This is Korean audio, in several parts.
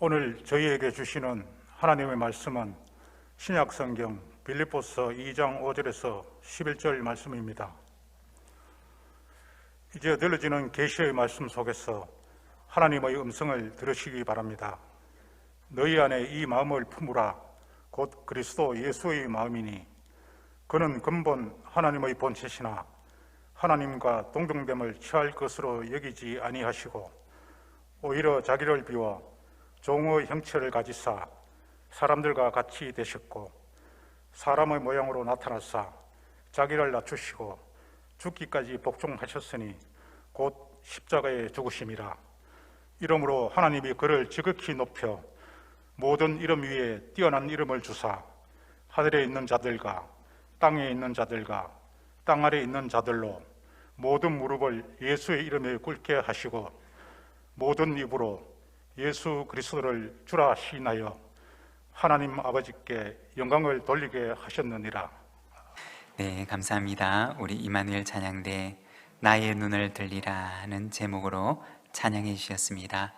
오늘 저희에게 주시는 하나님의 말씀은 신약성경 빌립보서 2장 5절에서 11절 말씀입니다. 이제 들려지는 계시의 말씀 속에서 하나님의 음성을 들으시기 바랍니다. 너희 안에 이 마음을 품으라. 곧 그리스도 예수의 마음이니 그는 근본 하나님의 본체시나 하나님과 동등됨을 취할 것으로 여기지 아니하시고 오히려 자기를 비워 종의 형체를 가지사 사람들과 같이 되셨고 사람의 모양으로 나타나사 자기를 낮추시고 죽기까지 복종하셨으니 곧 십자가에 죽으심이라. 이러므로 하나님이 그를 지극히 높여 모든 이름 위에 뛰어난 이름을 주사 하늘에 있는 자들과 땅에 있는 자들과 땅 아래에 있는 자들로 모든 무릎을 예수의 이름에 꿇게 하시고 모든 입으로 예수 그리스도를 주라 시인하여 하나님 아버지께 영광을 돌리게 하셨느니라. 네, 감사합니다. 우리 이마누엘 찬양대 나의 눈을 들리라 하는 제목으로 찬양해 주셨습니다.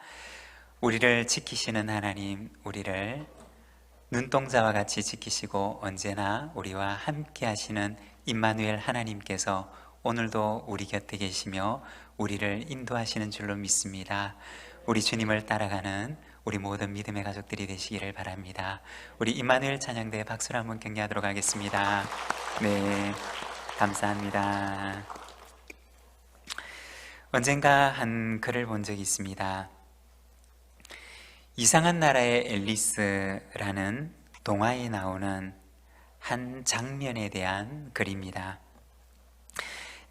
우리를 지키시는 하나님, 우리를 눈동자와 같이 지키시고 언제나 우리와 함께 하시는 임마누엘 하나님께서 오늘도 우리 곁에 계시며 우리를 인도하시는 줄로 믿습니다. 우리 주님을 따라가는 우리 모든 믿음의 가족들이 되시기를 바랍니다. 우리 임마누엘 찬양대 박수로 한번 격려하도록 하겠습니다. 네, 감사합니다. 언젠가 한 글을 본 적이 있습니다. 이상한 나라의 앨리스라는 동화에 나오는 한 장면에 대한 글입니다.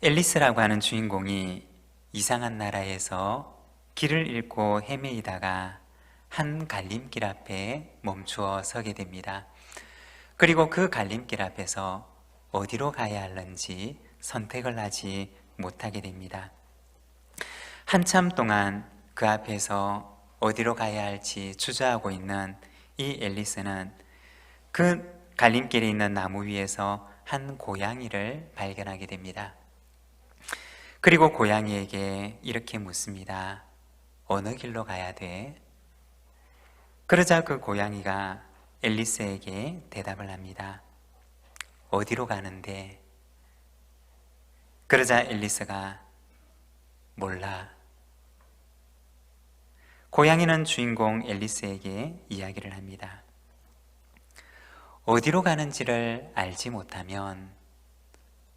앨리스라고 하는 주인공이 이상한 나라에서 길을 잃고 헤매이다가 한 갈림길 앞에 멈추어 서게 됩니다. 그리고 그 갈림길 앞에서 어디로 가야 할는지 선택을 하지 못하게 됩니다. 한참 동안 그 앞에서 어디로 가야 할지 주저하고 있는 이 앨리스는 그 갈림길에 있는 나무 위에서 한 고양이를 발견하게 됩니다. 그리고 고양이에게 이렇게 묻습니다. 어느 길로 가야 돼? 그러자 그 고양이가 앨리스에게 대답을 합니다. 어디로 가는데? 그러자 앨리스가 몰라. 고양이는 주인공 앨리스에게 이야기를 합니다. 어디로 가는지를 알지 못하면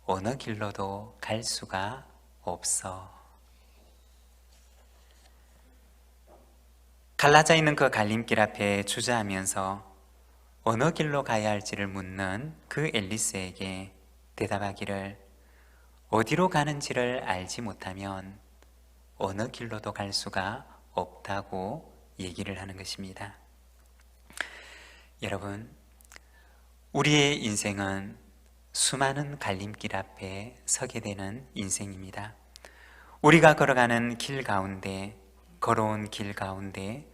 어느 길로도 갈 수가 없어. 갈라져 있는 그 갈림길 앞에 주저하면서 어느 길로 가야 할지를 묻는 그 앨리스에게 대답하기를 어디로 가는지를 알지 못하면 어느 길로도 갈 수가 없다고 얘기를 하는 것입니다. 여러분, 우리의 인생은 수많은 갈림길 앞에 서게 되는 인생입니다. 우리가 걸어가는 길 가운데, 걸어온 길 가운데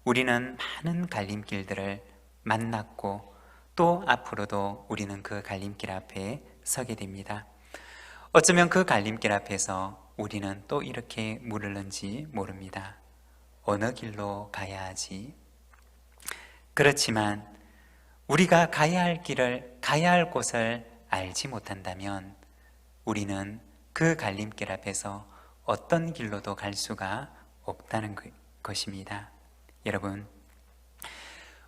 우리는 많은 갈림길들을 만났고 또 앞으로도 우리는 그 갈림길 앞에 서게 됩니다. 어쩌면 그 갈림길 앞에서 우리는 또 이렇게 물을는지 모릅니다. 어느 길로 가야 하지? 그렇지만 우리가 가야 할 길을, 가야 할 곳을 알지 못한다면 우리는 그 갈림길 앞에서 어떤 길로도 갈 수가 없다는 것입니다. 여러분,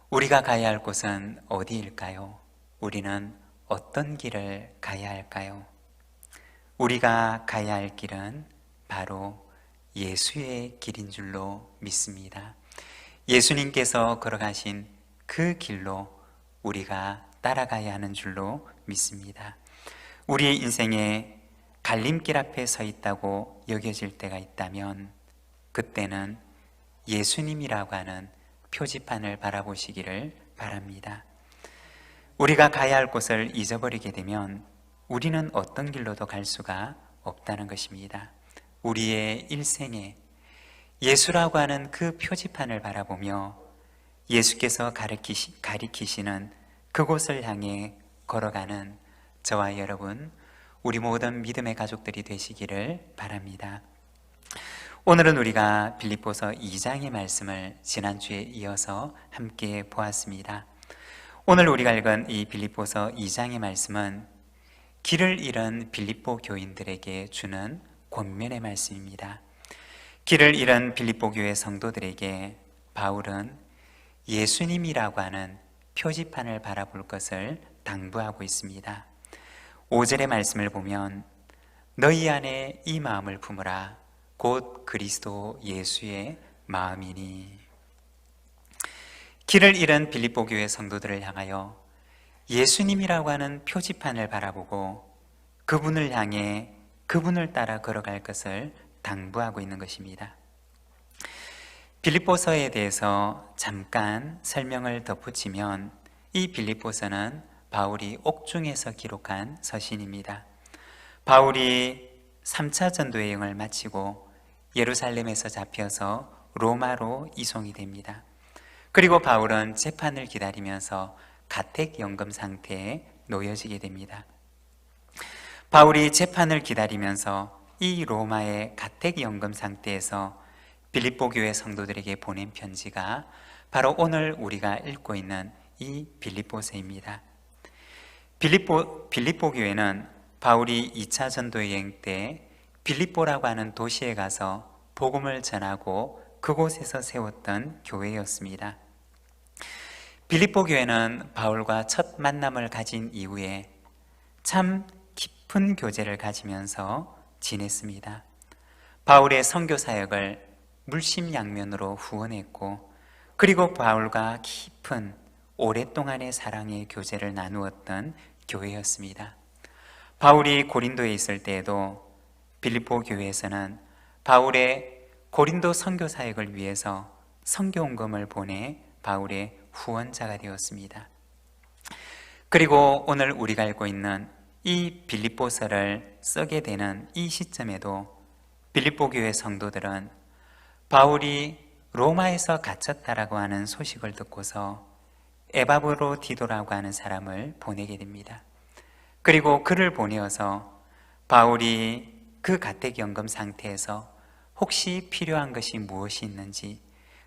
우리가 가야 할 곳은 어디일까요? 우리는 어떤 길을 가야 할까요? 우리가 가야 할 길은 바로 예수의 길인 줄로 믿습니다. 예수님께서 걸어가신 그 길로 우리가 따라가야 하는 줄로 믿습니다. 우리의 인생에 갈림길 앞에 서 있다고 여겨질 때가 있다면 그때는 예수님이라고 하는 표지판을 바라보시기를 바랍니다. 우리가 가야 할 곳을 잊어버리게 되면 우리는 어떤 길로도 갈 수가 없다는 것입니다. 우리의 일생에 예수라고 하는 그 표지판을 바라보며 예수께서 가리키시는 그곳을 향해 걸어가는 저와 여러분, 우리 모든 믿음의 가족들이 되시기를 바랍니다. 오늘은 우리가 빌립보서 2장의 말씀을 지난주에 이어서 함께 보았습니다. 오늘 우리가 읽은 이 빌립보서 2장의 말씀은 길을 잃은 빌립보 교인들에게 주는 권면의 말씀입니다. 길을 잃은 빌립보 교회 성도들에게 바울은 예수님이라고 하는 표지판을 바라볼 것을 당부하고 있습니다. 5절의 말씀을 보면 너희 안에 이 마음을 품으라 곧 그리스도 예수의 마음이니. 길을 잃은 빌립보 교회 성도들을 향하여 예수님이라고 하는 표지판을 바라보고 그분을 향해 그분을 따라 걸어갈 것을 당부하고 있는 것입니다. 빌립보서에 대해서 잠깐 설명을 덧붙이면 이 빌립보서는 바울이 옥중에서 기록한 서신입니다. 바울이 3차 전도 여행을 마치고 예루살렘에서 잡혀서 로마로 이송이 됩니다. 그리고 바울은 재판을 기다리면서 가택연금 상태에 놓여지게 됩니다. 바울이 재판을 기다리면서 이 로마의 가택연금 상태에서 빌립보 교회 성도들에게 보낸 편지가 바로 오늘 우리가 읽고 있는 이 빌립보서입니다. 빌립보 교회는 바울이 2차 전도 여행 때 빌립보라고 하는 도시에 가서 복음을 전하고 그곳에서 세웠던 교회였습니다. 빌립보 교회는 바울과 첫 만남을 가진 이후에 참 깊은 교제를 가지면서 지냈습니다. 바울의 선교 사역을 물심양면으로 후원했고 그리고 바울과 깊은 오랫동안의 사랑의 교제를 나누었던 교회였습니다. 바울이 고린도에 있을 때에도 빌립보 교회에서는 바울의 고린도 선교 사역을 위해서 선교원금을 보내 바울의 후원자가 되었습니다. 그리고 오늘 우리가 읽고 있는 이 빌립보서를 쓰게 되는 이 시점에도 빌립보 교회 성도들은 바울이 로마에서 갇혔다라고 하는 소식을 듣고서 에바브로디도라고 하는 사람을 보내게 됩니다. 그리고 그를 보내어서 바울이 그 가택연금 상태에서 혹시 필요한 것이 무엇이 있는지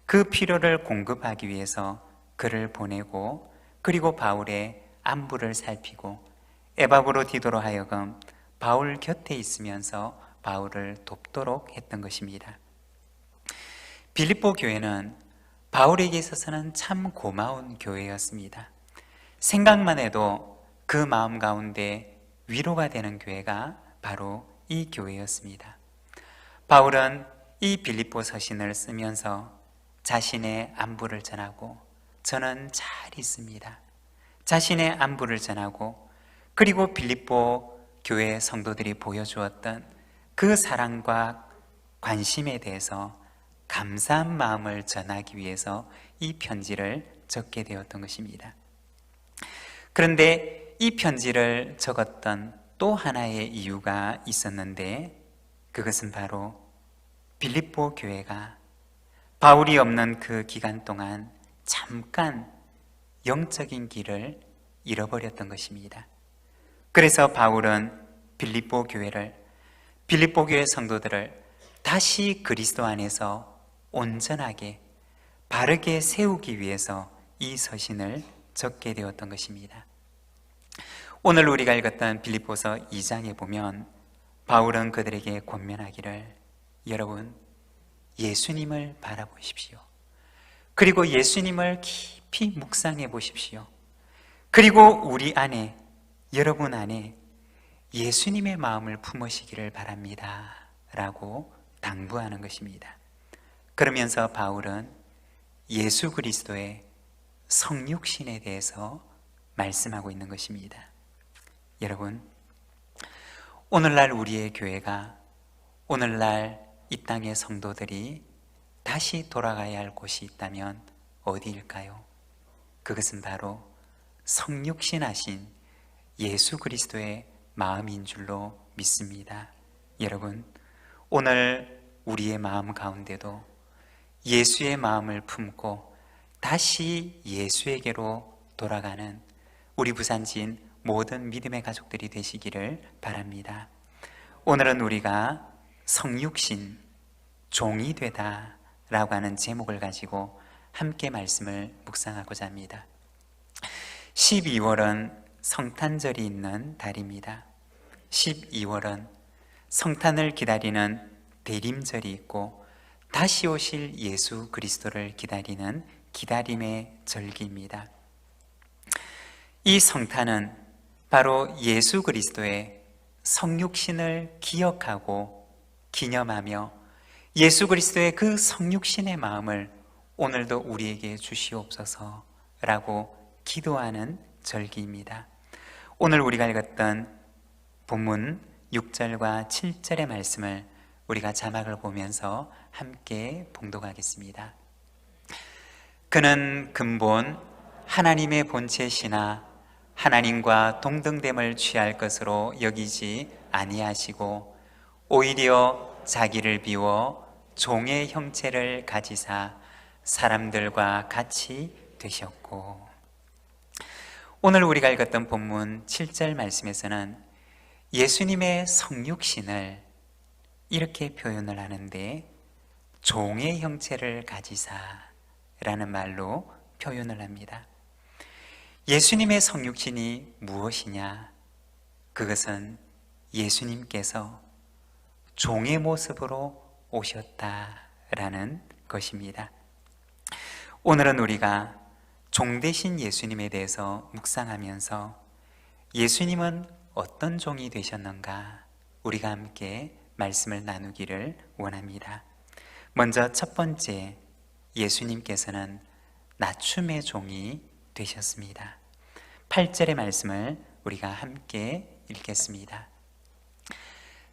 그 필요를 공급하기 위해서 그를 보내고 그리고 바울의 안부를 살피고 에바브로디도로 하여금 바울 곁에 있으면서 바울을 돕도록 했던 것입니다. 빌립보 교회는 바울에게 있어서는 참 고마운 교회였습니다. 생각만 해도 그 마음 가운데 위로가 되는 교회가 바로 이 교회였습니다. 바울은 이 빌립보 서신을 쓰면서 자신의 안부를 전하고 저는 잘 있습니다. 자신의 안부를 전하고 그리고 빌립보 교회 성도들이 보여주었던 그 사랑과 관심에 대해서 감사한 마음을 전하기 위해서 이 편지를 적게 되었던 것입니다. 그런데 이 편지를 적었던 또 하나의 이유가 있었는데 그것은 바로 빌립보 교회가 바울이 없는 그 기간 동안 잠깐 영적인 길을 잃어버렸던 것입니다. 그래서 바울은 빌립보 교회 성도들을 다시 그리스도 안에서 온전하게 바르게 세우기 위해서 이 서신을 적게 되었던 것입니다. 오늘 우리가 읽었던 빌립보서 2장에 보면 바울은 그들에게 권면하기를 여러분 예수님을 바라보십시오. 그리고 예수님을 깊이 묵상해 보십시오. 그리고 우리 안에 여러분 안에 예수님의 마음을 품으시기를 바랍니다 라고 당부하는 것입니다. 그러면서 바울은 예수 그리스도의 성육신에 대해서 말씀하고 있는 것입니다. 여러분, 오늘날 우리의 교회가 오늘날 이 땅의 성도들이 다시 돌아가야 할 곳이 있다면 어디일까요? 그것은 바로 성육신하신 예수 그리스도의 마음인 줄로 믿습니다. 여러분, 오늘 우리의 마음 가운데도 예수의 마음을 품고 다시 예수에게로 돌아가는 우리 부산진 모든 믿음의 가족들이 되시기를 바랍니다. 오늘은 우리가 성육신, 종이 되다 라고 하는 제목을 가지고 함께 말씀을 묵상하고자 합니다. 12월은 성탄절이 있는 달입니다. 12월은 성탄을 기다리는 대림절이 있고 다시 오실 예수 그리스도를 기다리는 기다림의 절기입니다. 이 성탄은 바로 예수 그리스도의 성육신을 기억하고 기념하며 예수 그리스도의 그 성육신의 마음을 오늘도 우리에게 주시옵소서라고 기도하는 절기입니다. 오늘 우리가 읽었던 본문 6절과 7절의 말씀을 우리가 자막을 보면서 함께 봉독하겠습니다. 그는 근본 하나님의 본체시나 하나님과 동등됨을 취할 것으로 여기지 아니하시고 오히려 자기를 비워 종의 형체를 가지사 사람들과 같이 되셨고. 오늘 우리가 읽었던 본문 7절 말씀에서는 예수님의 성육신을 이렇게 표현을 하는데 종의 형체를 가지사라는 말로 표현을 합니다. 예수님의 성육신이 무엇이냐? 그것은 예수님께서 종의 모습으로 오셨다라는 것입니다. 오늘은 우리가 종 되신 예수님에 대해서 묵상하면서 예수님은 어떤 종이 되셨는가 우리가 함께 말씀을 나누기를 원합니다. 먼저 첫 번째, 예수님께서는 낮춤의 종이 되셨습니다. 8절의 말씀을 우리가 함께 읽겠습니다.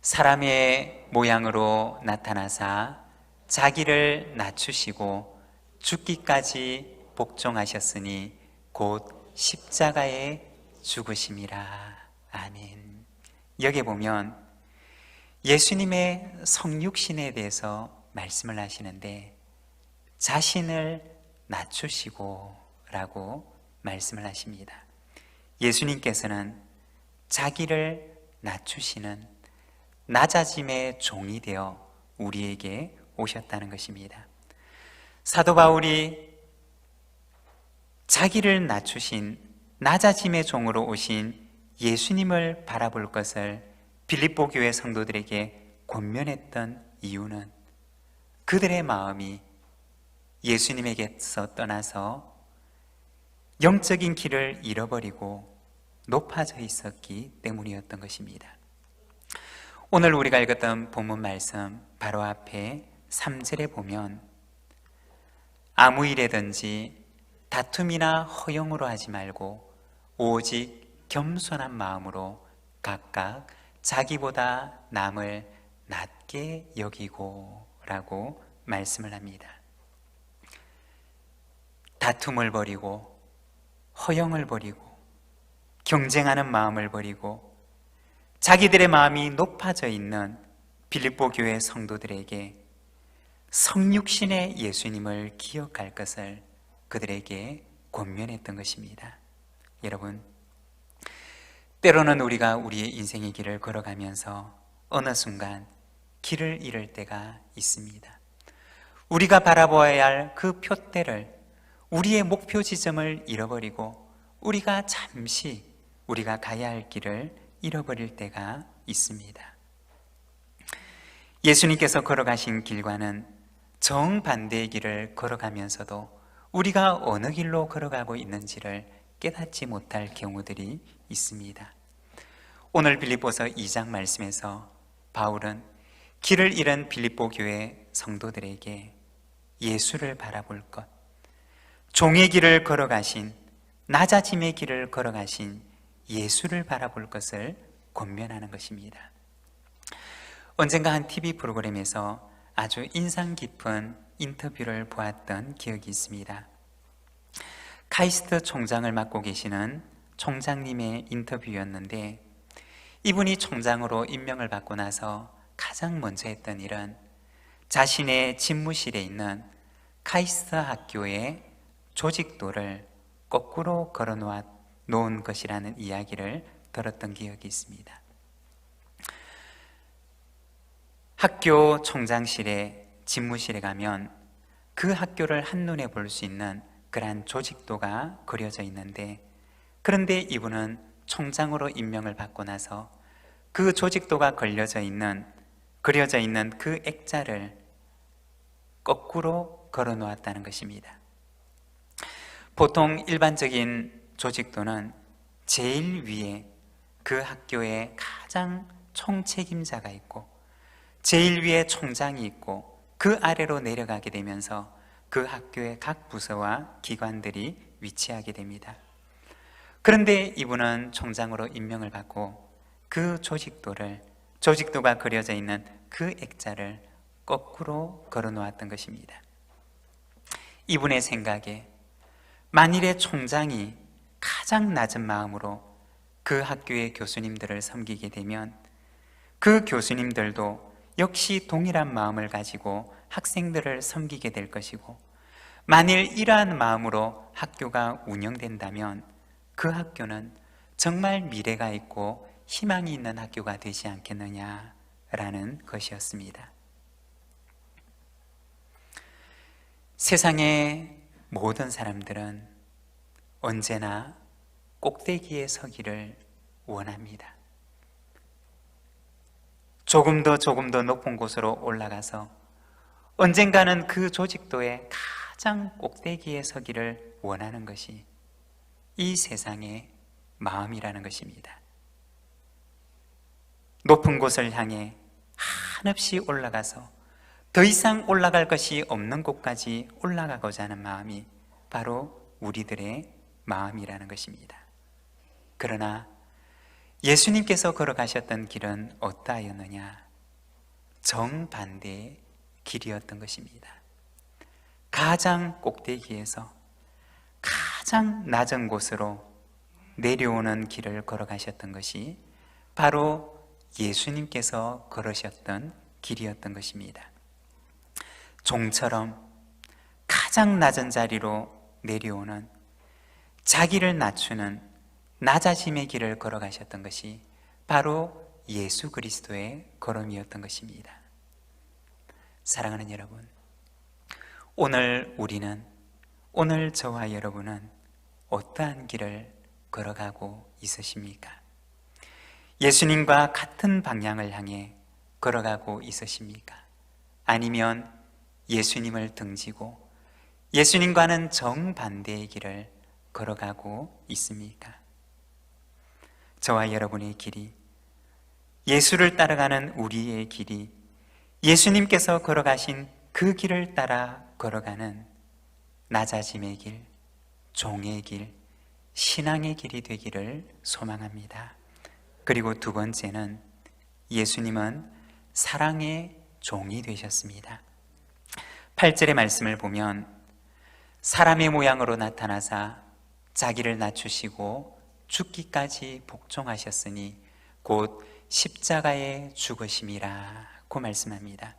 사람의 모양으로 나타나사 자기를 낮추시고 죽기까지 복종하셨으니 곧 십자가에 죽으심이라. 아멘. 여기 보면 예수님의 성육신에 대해서 말씀을 하시는데 자신을 낮추시고 라고 말씀을 하십니다. 예수님께서는 자기를 낮추시는 낮아짐의 종이 되어 우리에게 오셨다는 것입니다. 사도 바울이 자기를 낮추신 낮아짐의 종으로 오신 예수님을 바라볼 것을 빌립보 교회 성도들에게 권면했던 이유는 그들의 마음이 예수님에게서 떠나서 영적인 길을 잃어버리고 높아져 있었기 때문이었던 것입니다. 오늘 우리가 읽었던 본문 말씀 바로 앞에 3절에 보면 아무 일에든지 다툼이나 허용으로 하지 말고 오직 겸손한 마음으로 각각 자기보다 남을 낮게 여기고 라고 말씀을 합니다. 다툼을 버리고 허용을 버리고 경쟁하는 마음을 버리고 자기들의 마음이 높아져 있는 빌립보 교회 성도들에게 성육신의 예수님을 기억할 것을 그들에게 권면했던 것입니다. 여러분, 때로는 우리가 우리의 인생의 길을 걸어가면서 어느 순간 길을 잃을 때가 있습니다. 우리가 바라보아야 할 그 표대를, 우리의 목표 지점을 잃어버리고 우리가 잠시 우리가 가야 할 길을 잃어버릴 때가 있습니다. 예수님께서 걸어가신 길과는 정반대의 길을 걸어가면서도 우리가 어느 길로 걸어가고 있는지를 깨닫지 못할 경우들이 있습니다. 오늘 빌립보서 2장 말씀에서 바울은 길을 잃은 빌립보 교회 성도들에게 예수를 바라볼 것, 종의 길을 걸어가신, 낮아짐의 길을 걸어가신 예수를 바라볼 것을 권면하는 것입니다. 언젠가 한 TV 프로그램에서 아주 인상 깊은 인터뷰를 보았던 기억이 있습니다. 카이스트 총장을 맡고 계시는 총장님의 인터뷰였는데 이분이 총장으로 임명을 받고 나서 가장 먼저 했던 일은 자신의 집무실에 있는 카이스트 학교의 조직도를 거꾸로 걸어 놓은 것이라는 이야기를 들었던 기억이 있습니다. 학교 총장실에 집무실에 가면 그 학교를 한눈에 볼 수 있는 그러한 조직도가 그려져 있는데, 그런데 이분은 총장으로 임명을 받고 나서 그 조직도가 그려져 있는 그 액자를 거꾸로 걸어 놓았다는 것입니다. 보통 일반적인 조직도는 제일 위에 그 학교의 가장 총책임자가 있고, 제일 위에 총장이 있고, 그 아래로 내려가게 되면서 그 학교의 각 부서와 기관들이 위치하게 됩니다. 그런데 이분은 총장으로 임명을 받고 그 조직도가 그려져 있는 그 액자를 거꾸로 걸어 놓았던 것입니다. 이분의 생각에 만일에 총장이 가장 낮은 마음으로 그 학교의 교수님들을 섬기게 되면 그 교수님들도 역시 동일한 마음을 가지고 학생들을 섬기게 될 것이고, 만일 이러한 마음으로 학교가 운영된다면 그 학교는 정말 미래가 있고 희망이 있는 학교가 되지 않겠느냐라는 것이었습니다. 세상의 모든 사람들은 언제나 꼭대기에 서기를 원합니다. 조금 더 높은 곳으로 올라가서 언젠가는 그 조직도의 가장 꼭대기에 서기를 원하는 것이 이 세상의 마음이라는 것입니다. 높은 곳을 향해 한없이 올라가서 더 이상 올라갈 것이 없는 곳까지 올라가고자 하는 마음이 바로 우리들의 마음이라는 것입니다. 그러나 예수님께서 걸어가셨던 길은 어떠하였느냐? 정반대의 길이었던 것입니다. 가장 꼭대기에서 가장 낮은 곳으로 내려오는 길을 걸어가셨던 것이 바로 예수님께서 걸으셨던 길이었던 것입니다. 종처럼 가장 낮은 자리로 내려오는, 자기를 낮추는 낮아짐의 길을 걸어가셨던 것이 바로 예수 그리스도의 걸음이었던 것입니다. 사랑하는 여러분, 오늘 저와 여러분은 어떠한 길을 걸어가고 있으십니까? 예수님과 같은 방향을 향해 걸어가고 있으십니까? 아니면 예수님을 등지고 예수님과는 정반대의 길을 걸어가고 있습니까? 저와 여러분의 길이, 예수를 따라가는 우리의 길이 예수님께서 걸어가신 그 길을 따라 걸어가는 낮아짐의 길, 종의 길, 신앙의 길이 되기를 소망합니다. 그리고 두 번째는 예수님은 사랑의 종이 되셨습니다. 8절의 말씀을 보면 사람의 모양으로 나타나사 자기를 낮추시고 죽기까지 복종하셨으니 곧 십자가에 죽으심이라고 말씀합니다.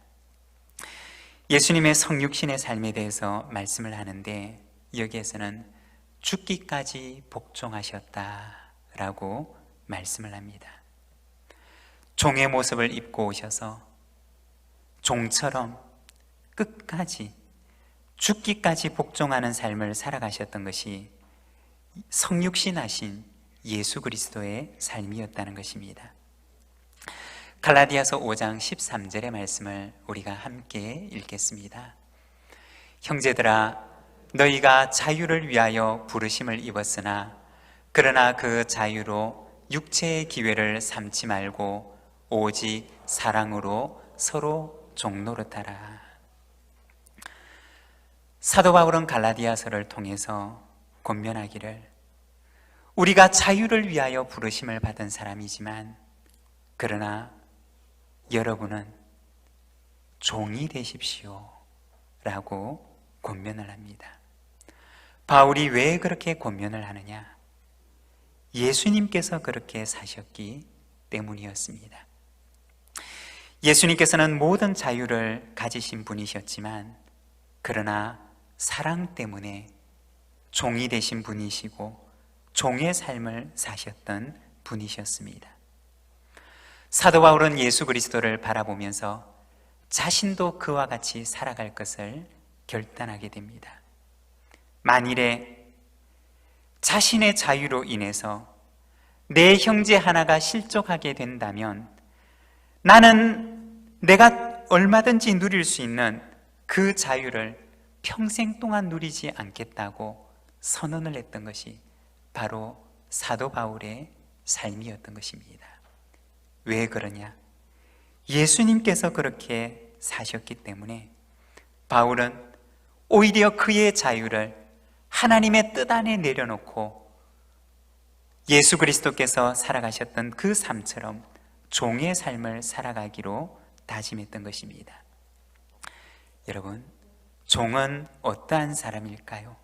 예수님의 성육신의 삶에 대해서 말씀을 하는데 여기에서는 죽기까지 복종하셨다라고 말씀을 합니다. 종의 모습을 입고 오셔서 종처럼 끝까지 죽기까지 복종하는 삶을 살아가셨던 것이 성육신하신 예수 그리스도의 삶이었다는 것입니다. 갈라디아서 5장 13절의 말씀을 우리가 함께 읽겠습니다. 형제들아, 너희가 자유를 위하여 부르심을 입었으나 그러나 그 자유로 육체의 기회를 삼지 말고 오직 사랑으로 서로 종노릇하라. 사도 바울은 갈라디아서를 통해서 권면하기를, 우리가 자유를 위하여 부르심을 받은 사람이지만 그러나 여러분은 종이 되십시오 라고 권면을 합니다. 바울이 왜 그렇게 권면을 하느냐? 예수님께서 그렇게 사셨기 때문이었습니다. 예수님께서는 모든 자유를 가지신 분이셨지만 그러나 사랑 때문에 종이 되신 분이시고 종의 삶을 사셨던 분이셨습니다. 사도 바울은 예수 그리스도를 바라보면서 자신도 그와 같이 살아갈 것을 결단하게 됩니다. 만일에 자신의 자유로 인해서 내 형제 하나가 실족하게 된다면 나는 내가 얼마든지 누릴 수 있는 그 자유를 평생 동안 누리지 않겠다고 선언을 했던 것이 바로 사도 바울의 삶이었던 것입니다. 왜 그러냐? 예수님께서 그렇게 사셨기 때문에 바울은 오히려 그의 자유를 하나님의 뜻 안에 내려놓고 예수 그리스도께서 살아가셨던 그 삶처럼 종의 삶을 살아가기로 다짐했던 것입니다. 여러분, 종은 어떠한 사람일까요?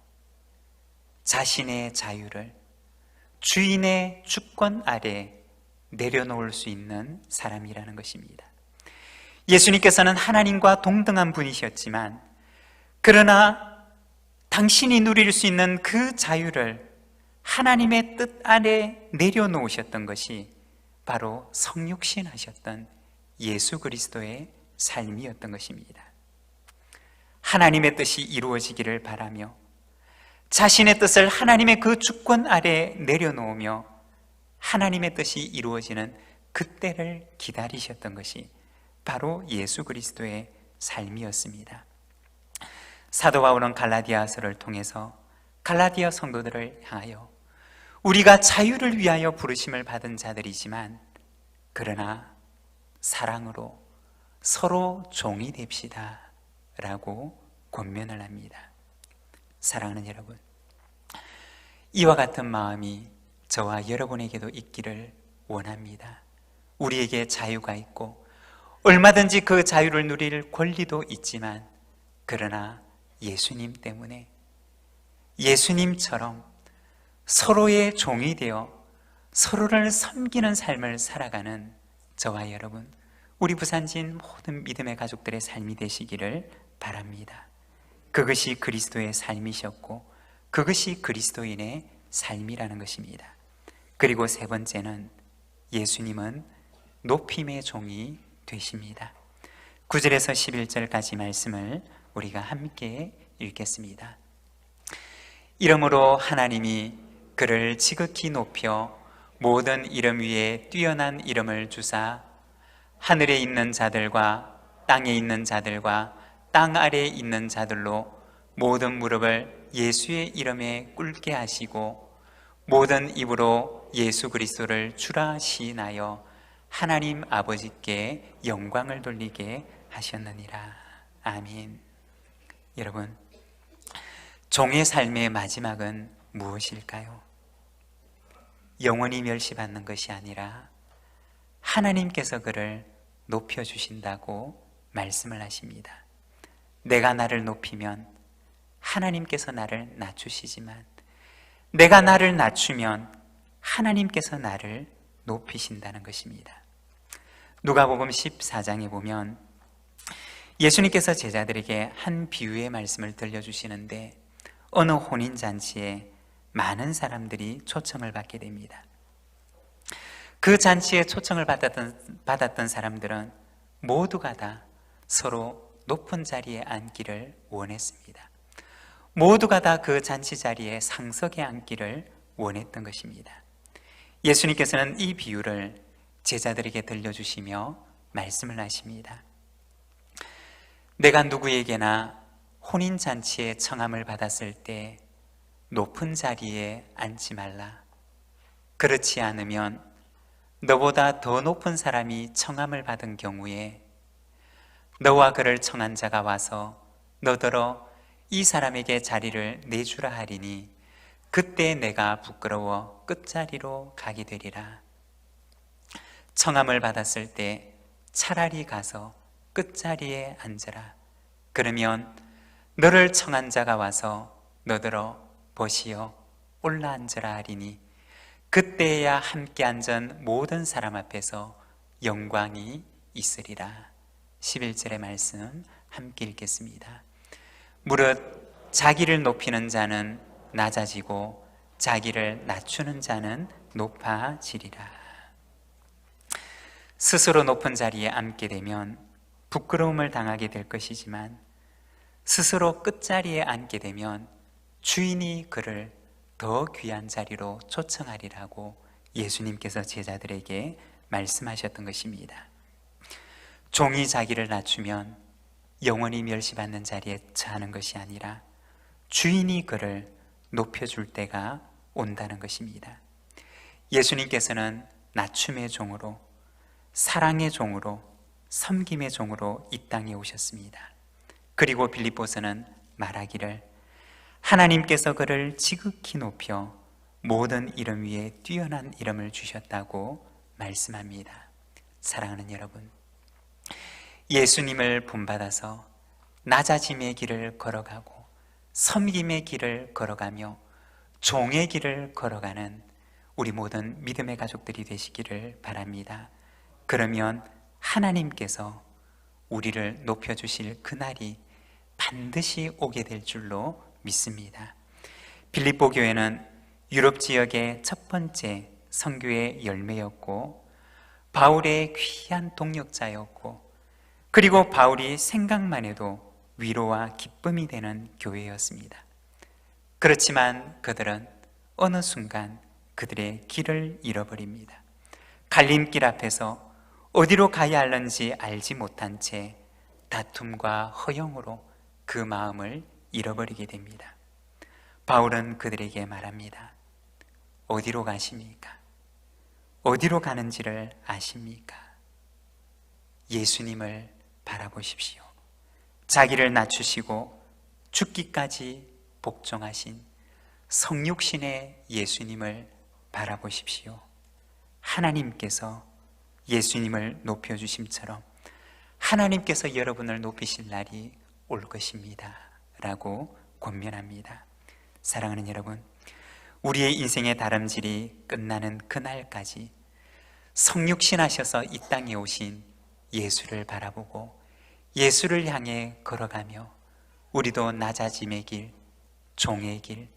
자신의 자유를 주인의 주권 아래 내려놓을 수 있는 사람이라는 것입니다. 예수님께서는 하나님과 동등한 분이셨지만 그러나 당신이 누릴 수 있는 그 자유를 하나님의 뜻 아래 내려놓으셨던 것이 바로 성육신 하셨던 예수 그리스도의 삶이었던 것입니다. 하나님의 뜻이 이루어지기를 바라며 자신의 뜻을 하나님의 그 주권 아래 내려놓으며 하나님의 뜻이 이루어지는 그때를 기다리셨던 것이 바로 예수 그리스도의 삶이었습니다. 사도 바울은 갈라디아서를 통해서 갈라디아 성도들을 향하여 우리가 자유를 위하여 부르심을 받은 자들이지만 그러나 사랑으로 서로 종이 됩시다 라고 권면을 합니다. 사랑하는 여러분, 이와 같은 마음이 저와 여러분에게도 있기를 원합니다. 우리에게 자유가 있고 얼마든지 그 자유를 누릴 권리도 있지만 그러나 예수님 때문에 예수님처럼 서로의 종이 되어 서로를 섬기는 삶을 살아가는 저와 여러분, 우리 부산진 모든 믿음의 가족들의 삶이 되시기를 바랍니다. 그것이 그리스도의 삶이셨고 그것이 그리스도인의 삶이라는 것입니다. 그리고 세 번째는 예수님은 높임의 종이 되십니다. 9절에서 11절까지 말씀을 우리가 함께 읽겠습니다. 이러므로 하나님이 그를 지극히 높여 모든 이름 위에 뛰어난 이름을 주사 하늘에 있는 자들과 땅에 있는 자들과 땅 아래에 있는 자들로 모든 무릎을 예수의 이름에 꿇게 하시고 모든 입으로 예수 그리스도를 주라 시인하여 하나님 아버지께 영광을 돌리게 하셨느니라. 아멘. 여러분, 종의 삶의 마지막은 무엇일까요? 영원히 멸시받는 것이 아니라 하나님께서 그를 높여주신다고 말씀을 하십니다. 내가 나를 높이면 하나님께서 나를 낮추시지만 내가 나를 낮추면 하나님께서 나를 높이신다는 것입니다. 누가복음 14장에 보면 예수님께서 제자들에게 한 비유의 말씀을 들려주시는데 어느 혼인잔치에 많은 사람들이 초청을 받게 됩니다. 그 잔치에 초청을 받았던 사람들은 모두가 다 서로 높은 자리에 앉기를 원했습니다. 모두가 다 그 잔치 자리에 상석에 앉기를 원했던 것입니다. 예수님께서는 이 비유를 제자들에게 들려주시며 말씀을 하십니다. 내가 누구에게나 혼인잔치에 청함을 받았을 때 높은 자리에 앉지 말라. 그렇지 않으면 너보다 더 높은 사람이 청함을 받은 경우에 너와 그를 청한 자가 와서 너더러 이 사람에게 자리를 내주라 하리니 그때 내가 부끄러워 끝자리로 가게 되리라. 청함을 받았을 때 차라리 가서 끝자리에 앉으라. 그러면 너를 청한 자가 와서 너더러 보시어 올라앉으라 하리니 그때야 함께 앉은 모든 사람 앞에서 영광이 있으리라. 11절의 말씀 함께 읽겠습니다. 무릇 자기를 높이는 자는 낮아지고 자기를 낮추는 자는 높아지리라. 스스로 높은 자리에 앉게 되면 부끄러움을 당하게 될 것이지만 스스로 끝자리에 앉게 되면 주인이 그를 더 귀한 자리로 초청하리라고 예수님께서 제자들에게 말씀하셨던 것입니다. 종이 자기를 낮추면 영원히 멸시받는 자리에 처하는 것이 아니라 주인이 그를 높여줄 때가 온다는 것입니다. 예수님께서는 낮춤의 종으로, 사랑의 종으로, 섬김의 종으로 이 땅에 오셨습니다. 그리고 빌립보서는 말하기를 하나님께서 그를 지극히 높여 모든 이름 위에 뛰어난 이름을 주셨다고 말씀합니다. 사랑하는 여러분, 예수님을 본받아서 낮아짐의 길을 걸어가고 섬김의 길을 걸어가며 종의 길을 걸어가는 우리 모든 믿음의 가족들이 되시기를 바랍니다. 그러면 하나님께서 우리를 높여주실 그날이 반드시 오게 될 줄로 믿습니다. 빌립보 교회는 유럽 지역의 첫 번째 선교의 열매였고 바울의 귀한 동역자였고 그리고 바울이 생각만 해도 위로와 기쁨이 되는 교회였습니다. 그렇지만 그들은 어느 순간 그들의 길을 잃어버립니다. 갈림길 앞에서 어디로 가야 하는지 알지 못한 채 다툼과 허영으로 그 마음을 잃어버리게 됩니다. 바울은 그들에게 말합니다. 어디로 가십니까? 어디로 가는지를 아십니까? 예수님을 바라보십시오. 자기를 낮추시고 죽기까지 복종하신 성육신의 예수님을 바라보십시오. 하나님께서 예수님을 높여주심처럼 하나님께서 여러분을 높이실 날이 올 것입니다 라고 권면합니다. 사랑하는 여러분, 우리의 인생의 다름질이 끝나는 그날까지 성육신하셔서 이 땅에 오신 예수를 바라보고 예수를 향해 걸어가며 우리도 낮아짐의 길, 종의 길,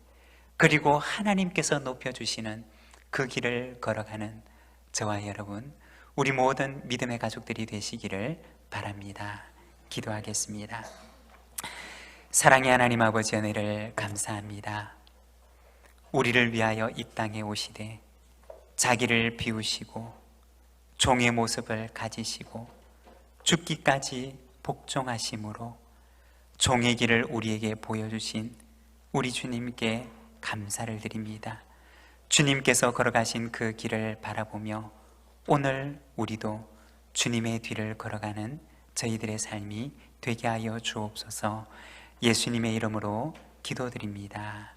그리고 하나님께서 높여주시는 그 길을 걸어가는 저와 여러분, 우리 모든 믿음의 가족들이 되시기를 바랍니다. 기도하겠습니다. 사랑의 하나님 아버지, 은혜를 감사합니다. 우리를 위하여 이 땅에 오시되 자기를 비우시고 종의 모습을 가지시고 죽기까지 복종하심으로 종의 길을 우리에게 보여주신 우리 주님께 감사를 드립니다. 주님께서 걸어가신 그 길을 바라보며 오늘 우리도 주님의 뒤를 걸어가는 저희들의 삶이 되게 하여 주옵소서. 예수님의 이름으로 기도드립니다.